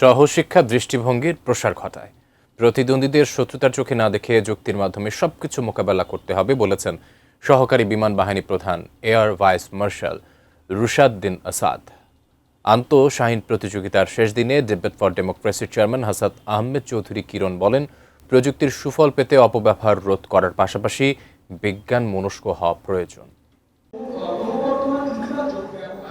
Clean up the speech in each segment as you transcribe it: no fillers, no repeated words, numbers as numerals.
সহশিক্ষা দৃষ্টিভঙ্গির প্রসার ঘটায়। প্রতিদ্বন্দ্বীদের শত্রুতার চোখে না দেখে যুক্তির মাধ্যমে সবকিছু মোকাবেলা করতে হবে বলেছেন সহকারী বিমান বাহিনী প্রধান air vice marshal Rushaddin Asad. Shaheen প্রতিযোগিতার শেষ দিনে ডিবেট ফর ডেমোক্রেসির চেয়ারম্যান হাসান আহমেদ চৌধুরী কিরণ বলেন, প্রযুক্তির সুফল পেতে অপব্যবহার রোধ করার পাশাপাশি বিজ্ঞান মনস্ক হওয়া প্রয়োজন।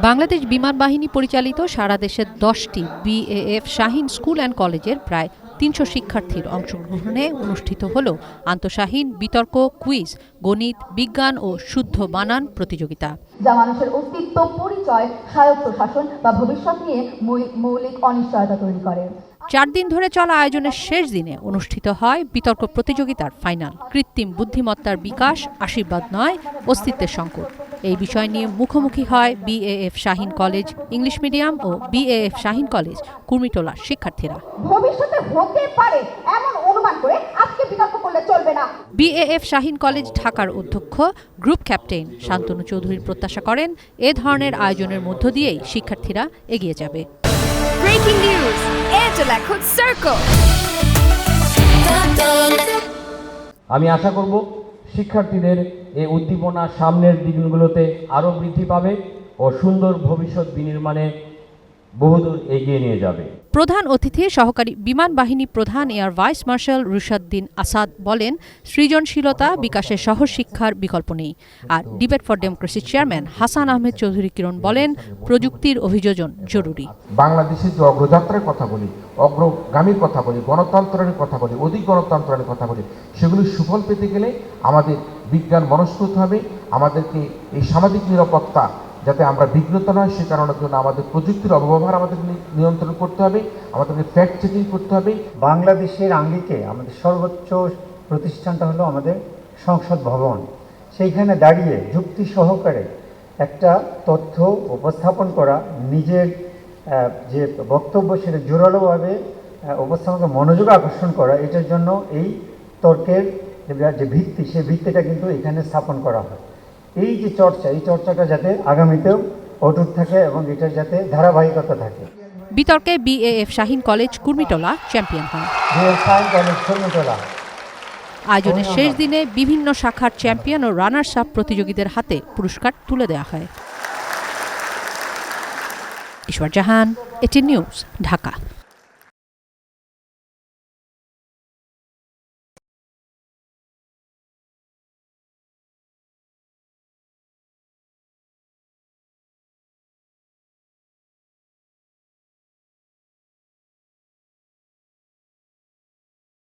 বাংলাদেশ বিমান বাহিনী পরিচালিত সারা দেশের 10টি বিএএফ শাহীন স্কুল অ্যান্ড কলেজের প্রায় 300 শিক্ষার্থীর অংশগ্রহণে অনুষ্ঠিত হল আন্তঃশাহীন বিতর্ক, কুইজ, গণিত, বিজ্ঞান ও শুদ্ধ বানান প্রতিযোগিতা, যা মানুষের অস্তিত্ব, পরিচয়, স্বায়ত্ত শাসন বা ভবিষ্যৎ নিয়ে মৌলিক অনিশ্চয়তা তৈরি করে। 4 দিন ধরে চলা আয়োজনের শেষ দিনে অনুষ্ঠিত হয় বিতর্ক প্রতিযোগিতার ফাইনাল। কৃত্রিম বুদ্ধিমত্তার বিকাশ আশীর্বাদ নয়, অস্তিত্বের সংকট, এই বিষয় নিয়ে মুখোমুখি হয় BAF Shaheen college English medium ও বিএএফ শাহীন কলেজ কুর্মিটোলার শিক্ষার্থীরা। ভবিষ্যতে হতে পারে এমন অনুমান করে আজকে বিতর্ক করলে চলবে না। বিএএফ শাহীন কলেজ ঢাকার অধ্যক্ষ গ্রুপ ক্যাপ্টেন শান্তনু চৌধুরী প্রত্যাশা করেন, এ ধরনের আয়োজনের মধ্য দিয়েই শিক্ষার্থীরা এগিয়ে যাবে। ব্রেকিং নিউজ, এয়ারটেল এখন সার্কেল। আমি আশা করব শিক্ষার্থীদের এই উদ্দীপনা সামনের দিনগুলোতে আরও বৃদ্ধি পাবে ও সুন্দর ভবিষ্যৎ বিনির্মাণে বহুদূর এগিয়ে নিয়ে যাবে। প্রধান অতিথি সহকারী বিমান বাহিনী প্রধান air vice marshal Rushaddin Asad বলেন, সৃজনশীলতা বিকাশের সহশিক্ষার বিকল্প নেই। আর ডিবেট ফর ডেমোক্রেসির চেয়ারম্যান হাসান আহমেদ চৌধুরী কিরণ বলেন, প্রযুক্তির অভিযোজন জরুরি। বাংলাদেশের যে অগ্রযাত্রার কথা বলি, অগ্রগামীর কথা বলি, গণতন্ত্রের কথা বলি, অধিক গণতন্ত্রের কথা বলি, সেগুলি সুফল পেতে গেলে আমাদের বিজ্ঞান মনস্ক হতে হবে। আমাদেরকে এই সামাজিক নিরাপত্তা যাতে আমরা বিঘ্নত নয় সে কারণের জন্য আমাদের প্রযুক্তির অপব্যবহার আমাদের নিয়ন্ত্রণ করতে হবে, আমাদেরকে ফ্যাক্ট চেকিং করতে হবে। বাংলাদেশের আঙ্গিকে আমাদের সর্বোচ্চ প্রতিষ্ঠানটা হলো আমাদের সংসদ ভবন। সেইখানে দাঁড়িয়ে যুক্তি সহকারে একটা তথ্য উপস্থাপন করা, নিজের যে বক্তব্য সেটা জোরালোভাবে উপস্থাপন মনোযোগ আকর্ষণ করা, এটার জন্য এই তর্কের যে ভিত্তি সেই ভিত্তিটা কিন্তু এখানে স্থাপন করা হয়। এই যে চর্চা, এই চর্চাটা যাতে আগামীতেও অটুট থাকে এবং এটার যাতে ধারাবাহিকতা থাকে। বিতর্কে BAF Shaheen College Kurmitola champion হয়। আয়োজনের শেষ দিনে বিভিন্ন শাখার চ্যাম্পিয়ন ও রানার্স আপ প্রতিযোগীদের হাতে পুরস্কার তুলে দেওয়া হয়। ঈশ্বর জাহান, এটি নিউজ, ঢাকা।